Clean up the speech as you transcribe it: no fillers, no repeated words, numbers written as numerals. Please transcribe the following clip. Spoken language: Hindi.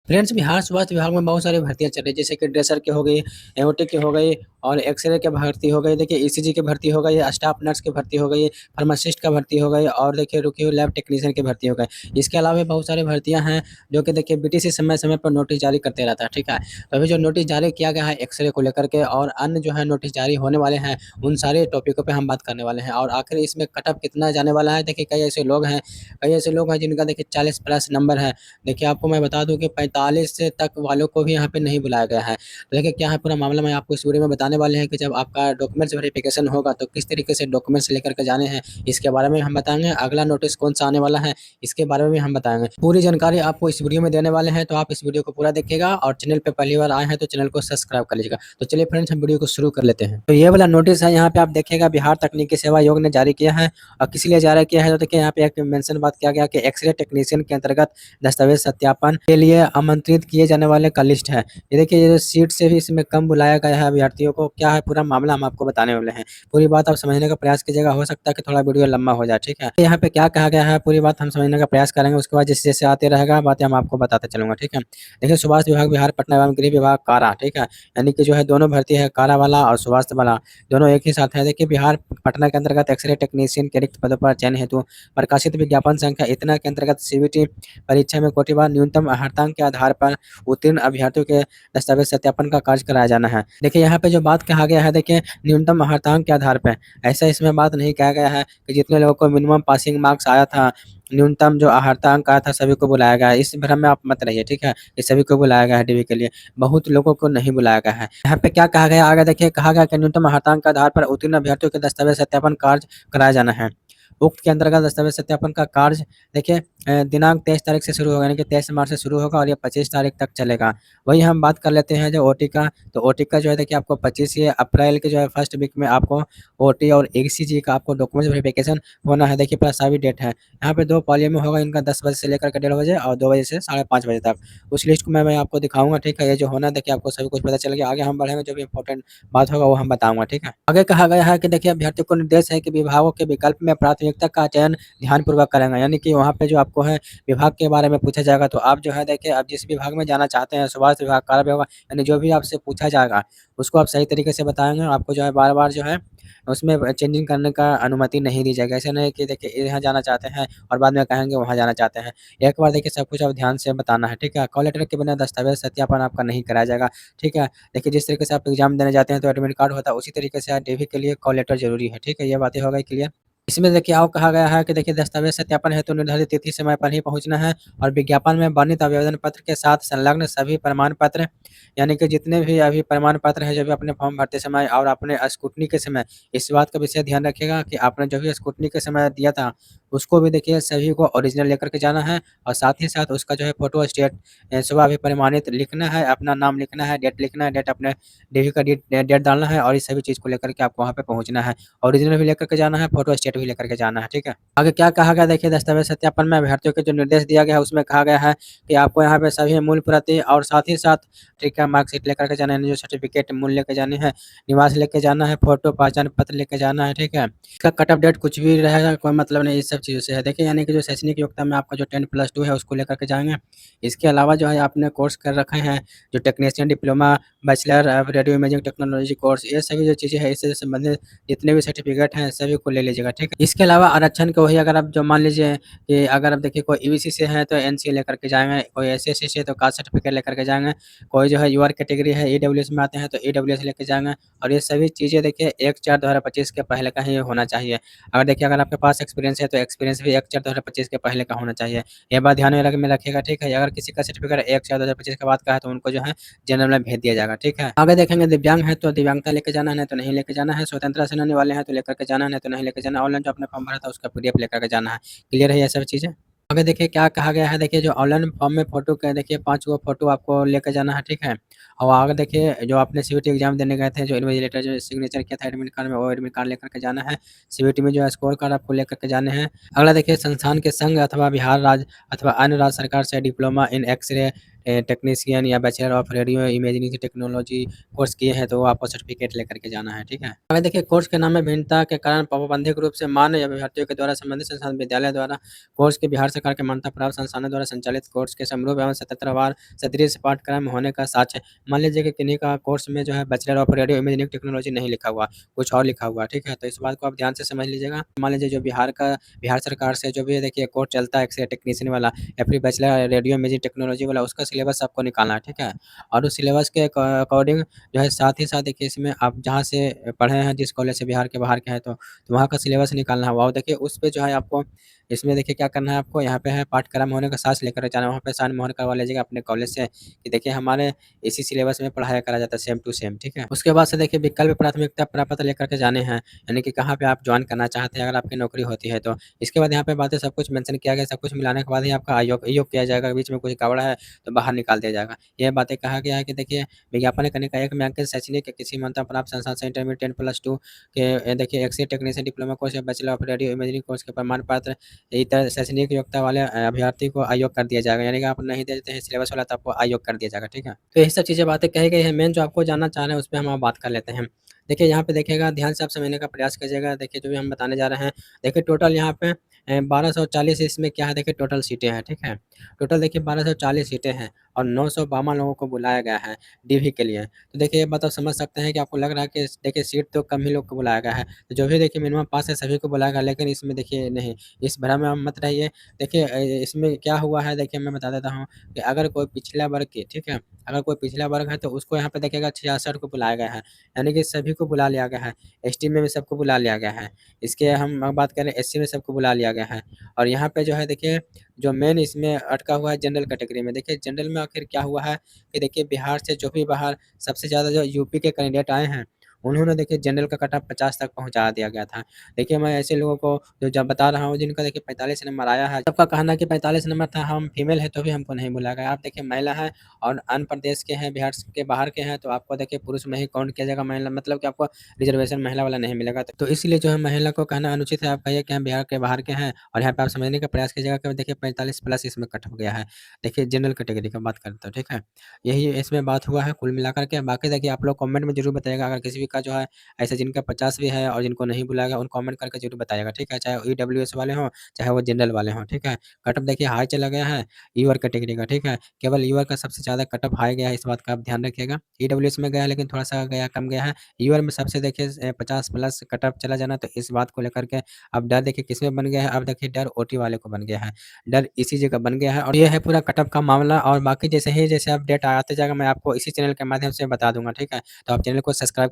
फ्रेंड्स, बिहार स्वास्थ्य विभाग में बहुत सारी भर्तियाँ चल रही है, जैसे कि ड्रेसर की हो गई, एओटी की हो गई और एक्स-रे की भर्ती हो गई। देखिए ईसीजी की भर्ती हो गई, स्टाफ नर्स की भर्ती हो गई, फार्मासिस्ट का भर्ती हो गई और देखिए रुकिए लैब टेक्नीशियन की भर्ती हो गई। इसके अलावा भी बहुत सारी भर्तियाँ हैं, जो कि देखिए बीटीसी समय-समय पर नोटिस जारी करते रहता है, ठीक है? तो अभी जो नोटिस जारी किया गया है एक्स-रे को लेकर के और अन्य जो है नोटिस जारी होने वाले हैं, उन सारे टॉपिकों पे हम बात करने वाले हैं और आखिर इसमें कट ऑफ कितना जाने वाला है। देखिए कई ऐसे लोग हैं जिनका देखिए 40 प्लस नंबर है। देखिए, आपको मैं बता दूँ कि 45 से तक वालों को भी यहाँ पे नहीं बुलाया गया है। तो देखिए, क्या है पूरा मामला मैं आपको इस वीडियो में बताने वाले हैं कि जब आपका डॉक्यूमेंट्स वेरिफिकेशन होगा, तो किस तरीके से डॉक्यूमेंट्स लेकर के जाने हैं, इसके बारे में हम बताएँगे। अगला नोटिस कौन-सा आने वाला है, इसके बारे में भी हम बताएँगे। पूरी जानकारी आपको इस वीडियो में देने वाले हैं, तो आप इस वीडियो को पूरा देखिएगा और चैनल पे पहली बार आए हैं, तो चैनल को सब्सक्राइब कर लीजिएगा। तो चलिए फ्रेंड्स, हम वीडियो को शुरू कर लेते हैं। तो ये वाला नोटिस है, यहाँ पे आप देखिएगा बिहार तकनीकी सेवा आयोग ने जारी किया है और किस लिए जारी किया है, तो देखिए यहाँ पे एक मेंशन बात किया गया कि एक्स-रे टेक्नीशियन के अंतर्गत दस्तावेज सत्यापन के लिए आमंत्रित किए जाने वाले का लिस्ट है। ये देखिए ये जो सीट से भी इसमें कम बुलाया गया है अभ्यर्थियों को, क्या है पूरा मामला हम आपको बताने वाले हैं। पूरी बात आप समझने का प्रयास कीजिएगा, हो सकता है कि थोड़ा वीडियो लंबा हो जाए, ठीक है? यहाँ पे क्या कहा गया है पूरी बात हम समझने का प्रयास करेंगे, उसके बाद जैसे-जैसे आते रहेगा बातें हम आपको बताते चलूँगा, ठीक है? देखिए स्वास्थ्य विभाग बिहार, पटना एवं गृह विभाग कारा, ठीक है? यानी कि जो है दोनों भर्ती है, कारा वाला और स्वास्थ्य वाला, दोनों एक ही साथ है। देखिए बिहार, पटना के अंतर्गत एक्स-रे टेक्नीशियन के रिक्त पदों पर चयन हेतु प्रकाशित विज्ञापन संख्या इतना के अंतर्गत सीबीटी परीक्षा में कोटिवार न्यूनतम अर्हता के आधार पर उत्तीर्ण अभ्यर्थियों के दस्तावेज सत्यापन का कार्य कराया जाना है। देखिए यहाँ पे जो बात कहा गया है, देखिए न्यूनतम अर्हता के आधार पे, ऐसा इसमें बात नहीं कहा गया है कि जितने लोगों को मिनिमम पासिंग मार्क्स आया था, न्यूनतम जो अर्हता अंक आया था सभी को बुलाया गया है। इस भ्रम में आप मत रहिए, ठीक है? ये सभी को बुलाया गया है डीवी के लिए, बहुत लोगों को नहीं बुलाया गया है। यहाँ पे क्या कहा गया आगे देखिए, कहा गया कि न्यूनतम अर्हता के आधार पर उत्तीर्ण अभ्यर्थियों के दस्तावेज सत्यापन कार्य कराया जाना है। उक्त के अंतर्गत दस्तावेज सत्यापन का कार्य देखिए दिनांक 23 तारीख से शुरू होगा, यानी कि 23 मार्च से शुरू होगा और ये 25 तारीख तक चलेगा। वहीं हम बात कर लेते हैं जो ओटी का, तो ओटी का जो है देखिए आपको 25 ये अप्रैल के जो है फर्स्ट वीक में आपको ओटी और ईसीजी का आपको डॉक्यूमेंट्स वेरिफिकेशन होना है। देखिए पूरा सभी डेट है। यहाँ पे 2 पालियों में होगा, इनका 10 बजे से लेकर के 1:30 बजे और 2 बजे से साढ़े 5 बजे तक। उस लिस्ट को मैं आपको दिखाऊँगा, ठीक है? ये जो होना है देखिए आपको सभी कुछ पता चल गया। आगे हम बढ़ेंगे, जो भी इम्पोर्टेंट बात होगा वो हम बताऊँगा, ठीक है? आगे कहा गया है कि देखिए अभ्यर्थियों को निर्देश है कि विभागों के विकल्प में प्राथमिकता का चयन ध्यानपूर्वक करेंगे, यानी कि वहाँ पे जो आपको है विभाग के बारे में पूछा जाएगा, तो आप जो है देखिए आप जिस विभाग में जाना चाहते हैं, स्वास्थ्य विभाग, कारा विभाग, यानी जो भी आपसे पूछा जाएगा, उसको आप सही तरीके से बताएँगे। आपको जो है बार-बार जो है उसमें चेंजिंग करने का अनुमति नहीं दी जाएगी। ऐसा नहीं कि देखिए यहाँ जाना चाहते हैं और बाद में कहेंगे वहाँ जाना चाहते हैं। एक बार देखिए सब कुछ आप ध्यान से बताना है, ठीक है? कॉल लेटर के बिना दस्तावेज सत्यापन आपका नहीं कराया जाएगा, ठीक है? देखिए जिस तरीके से आप एग्ज़ाम देने जाते हैं तो एडमिट कार्ड होता है, उसी तरीके से डीवी के लिए कॉल लेटर ज़रूरी है, ठीक है? ये बातें हो गई क्लियर। इसमें देखिए और कहा गया है कि देखिए दस्तावेज सत्यापन हेतु निर्धारित तिथि समय पर ही पहुँचना है और विज्ञापन में वर्णित आवेदन पत्र के साथ संलग्न सभी प्रमाण पत्र, यानी कि जितने भी अभी प्रमाण पत्र हैं, जो भी अपने फॉर्म भरते समय और अपने स्क्रूटनी के समय, इस बात का विशेष ध्यान रखिएगा कि आपने जो भी स्क्रूटनी के समय दिया था, उसको भी देखिए सभी को ओरिजिनल लेकर के जाना है और साथ ही साथ उसका जो है फ़ोटो स्टेट सुबह भी प्रमाणित लिखना है, अपना नाम लिखना है, डेट लिखना है, डेट अपने डीवी का डेट डालना है और इस सभी चीज़ को लेकर के आपको वहाँ पे पहुँचना है। ओरिजिनल भी लेकर के जाना है, फ़ोटो स्टेट भी लेकर के जाना है, ठीक है? आगे क्या कहा गया देखिए, दस्तावेज सत्यापन में अभ्यर्थियों को जो निर्देश दिया गया है, उसमें कहा गया है कि आपको यहाँ पे सभी मूल प्रति और साथ ही साथ ठीक है मार्कशीट लेकर के जाना है, जो सर्टिफ़िकेट मूल लेके जाने हैं, निवास लेके जाना है, फ़ोटो पहचान पत्र लेके जाना है, ठीक है? इसका कट ऑफ डेट कुछ भी रहेगा, कोई मतलब नहीं, इस सब चीज़ों से है। देखिए यानी कि जो शैक्षणिक योग्यता में आपका जो 10+2 है उसको लेकर के जाएँगे। इसके अलावा जो है आपने कोर्स कर रखे हैं, जो technician diploma, bachelor of radio imaging technology course, ये सभी जो चीज़ें हैं इससे संबंधित जितने भी सर्टिफ़िकेट हैं सभी को ले लीजिएगा, ठीक है? इसके अलावा आरक्षण के वही, अगर आप जो मान लीजिए कि अगर आप देखिए कोई ईबीसी से हैं तो एनसी लेकर के जाएँगे, कोई एससी से तो कास्ट सर्टिफ़िकेट लेकर के जाएँगे, कोई जो है यूआर कैटेगरी है ईडब्ल्यूएस में आते हैं तो ईडब्ल्यूएस लेके जाएँगे और ये सभी चीज़ें देखिए 1/4/2025 के पहले का ही होना चाहिए। अगर देखिए अगर आपके पास एक्सपीरियंस है तो एक्सपीरियंस भी 1/4/2025 के पहले का होना चाहिए। ये बात ध्यान में रखिएगा, ठीक है? अगर किसी का सर्टिफ़िकेट 1/4/2025 के बाद का है तो उनको जो है जनरल में भेज दिया जाएगा, ठीक है? आगे देखेंगे दिव्यांग है तो दिव्यांगता लेके जाना है, नहीं तो नहीं लेके जाना है, स्वतंत्रता सेनानी वाले हैं तो लेकर के जाना है, नहीं तो नहीं लेके जाना है, ऑनलाइन जो आपने फॉर्म भरा था उसका पीडीएफ लेकर के जाना है। क्लियर है ये सब चीज़ें? आगे देखिए क्या कहा गया है, देखिए जो ऑनलाइन फॉर्म में फ़ोटो का देखिए 5 गो फ़ोटो आपको लेके जाना है, ठीक है? और आगे देखिए जो आपने सीयूईटी एग्ज़ाम देने गए थे, जो इन्विजिलेटर जो सिग्नेचर किया था एडमिट कार्ड में, वो एडमिट कार्ड लेकर के जाना है। सीयूईटी में जो स्कोर कार्ड आपको लेकर के जाने हैं। अगला देखिए संस्थान के संघ अथवा बिहार राज्य अथवा अन्य राज्य सरकार से डिप्लोमा इन एक्स-रे टेक्नीशियन या bachelor of radio imaging technology course किए हैं तो वो आपको सर्टिफिकेट लेकर के जाना है, ठीक है। अगर देखिए कोर्स के नाम में भिन्नता के कारण पाबंधिक रूप से मान्य या अभ्यर्थियों के द्वारा संबंधित संस्थान विद्यालय द्वारा कोर्स के बिहार सरकार के मान्यता प्राप्त संस्थानों द्वारा संचालित कोर्स के समरूप एवं सततवार सदृश पाठ्यक्रम होने का साक्ष्य। मान लीजिए कि किन्हीं का कोर्स में जो है bachelor of radio imaging technology नहीं लिखा हुआ, कुछ और लिखा हुआ, ठीक है। तो इस बात को आप ध्यान से समझ लीजिएगा। मान लीजिए जो बिहार सरकार से जो भी देखिए कोर्स चलता है एक्स-रे टेक्नीशियन वाला या फिर बैचलर रेडियो इमेजिंग टेक्नोलॉजी वाला, उसका सिलेबस आपको निकालना है, ठीक है। और उस सिलेबस के अकॉर्डिंग जो है साथ ही साथ देखिए इसमें आप जहाँ से पढ़े हैं, जिस कॉलेज से बिहार के बाहर के हैं तो वहाँ का सिलेबस निकालना है। और देखिए उस पे जो है आपको इसमें देखिए क्या करना है, आपको यहाँ पे है पाठ्यक्रम होने का साक्ष्य लेकर जाना है, वहाँ पे साइन मोहर करवा लीजिएगा अपने कॉलेज से कि देखिए हमारे इसी सिलेबस में पढ़ाया करा जाता है सेम टू सेम, ठीक है। उसके बाद से देखिए विकल्प प्राथमिकता प्रपत्र लेकर के जाने हैं, यानी कि कहाँ पे आप जॉइन करना चाहते हैं अगर आपकी नौकरी होती है तो। इसके बाद यहाँ पे बातें सब कुछ मेंशन किया गया, सब कुछ मिलाने के बाद ही आपका आयोग किया जाएगा, बीच में कुछ गड़बड़ है तो बाहर निकाल दिया जाएगा। ये बातें कहा गया है कि देखिए विज्ञापन करने का एक में अंकित शैक्षणिक किसी मान्यता प्राप्त संस्थान से इंटरमीडिएट 10+2 के देखिए एक्स-रे टेक्नीशियन डिप्लोमा कोर्स या bachelor of radio imaging course के प्रमाण पत्र इतर शैक्षणिक योग्यता वाले अभ्यर्थी को अयोग कर दिया जाएगा, यानी कि आप नहीं देते हैं सिलेबस वाला तो आपको अयोग कर दिया जाएगा, ठीक है। तो यही सब चीज़ें बातें कही गई हैं, मेन जो आपको जानना चाह रहे हैं उस पे हम अब बात कर लेते हैं। देखिए यहाँ पे देखिएगा, ध्यान से आप समझने का प्रयास कीजिएगा। देखिए जो भी हम बताने जा रहे हैं, देखिए टोटल यहाँ पे 1240 इसमें क्या है, देखिए टोटल सीटें हैं, ठीक है। टोटल देखिए 1240 सीटें हैं और 952 लोगों को बुलाया गया है डीवी के लिए। तो देखिए ये बात आप समझ सकते हैं कि आपको लग रहा है कि देखिए सीट तो कम ही लोग को बुलाया गया है। तो जो भी देखिए मिनिमम पास है सभी को बुलाया गया, लेकिन इसमें देखिए नहीं, इस भ्रम में आप मत रहिए। देखिए इसमें क्या हुआ है, देखिए मैं बता देता हूँ कि अगर कोई पिछला वर्ग की, ठीक है, अगर कोई पिछला वर्ग है तो उसको यहाँ पे देखिएगा 66 को बुलाया गया है, यानी कि सभी को बुला लिया गया है। एसटी में भी सबको बुला लिया गया है। इसके हम बात करें एससी में सबको बुला लिया गया है। और यहाँ पे जो है देखिए जो मेन इसमें अटका हुआ है जनरल कैटेगरी में। देखिए जनरल में आखिर क्या हुआ है कि देखिए बिहार से जो भी बाहर सबसे ज़्यादा जो यूपी के कैंडिडेट आए हैं, उन्होंने देखिए जनरल का कट ऑफ 50 तक पहुँचा दिया गया था। देखिए मैं ऐसे लोगों को जो जब बता रहा हूँ जिनका देखिए 45 नंबर आया है, सबका कहना है कि 45 नंबर था, हम फीमेल हैं तो भी हमको नहीं बुलाया गया। आप देखिए महिला हैं और अन्य प्रदेश के हैं, बिहार के बाहर के हैं, तो आपको देखिए पुरुष में ही काउंट किया जाएगा, महिला मतलब कि आपको रिजर्वेशन महिला वाला नहीं मिलेगा। तो इसलिए जो है महिला को कहना अनुचित है। आप कहिए कि हम बिहार के बाहर के हैं और यहाँ पे आप समझने का प्रयास कीजिएगा कि देखिए 45 प्लस इसमें कट हो गया है। देखिए जनरल कैटेगरी की बात करते हो, ठीक है। यही इसमें बात हुआ है कुल मिलाकर के। बाकी देखिए आप लोग कमेंट में ज़रूर बताइएगा अगर किसी भी का जो है ऐसे जिनका 50 भी है और जिनको नहीं बुलाया गया, उन कमेंट करके ज़रूर बताइएगा, ठीक है। चाहे ईडब्ल्यूएस वाले हों, चाहे वो जनरल वाले हों, ठीक है। कट ऑफ देखिए हाई चला गया है ईआर कैटेगरी का, ठीक है। केवल ईआर का सबसे ज़्यादा कट ऑफ हाई गया है, इस बात का आप ध्यान रखिएगा। ईडब्ल्यूएस में गया है लेकिन थोड़ा-सा गया कम गया है। ईआर में सबसे देखिए 50 प्लस कट ऑफ चला जाना, तो इस बात को लेकर के अब डर देखिए किसमें बन गया है, अब देखिए डर ओटी वाले को बन गया है। डर ईसीजी का बन गया है और ये है पूरा कट ऑफ का मामला। और बाकी जैसे अपडेट आते जाएगा मैं आपको इसी चैनल के माध्यम से बता दूँगा, ठीक है। तो आप चैनल को सब्सक्राइब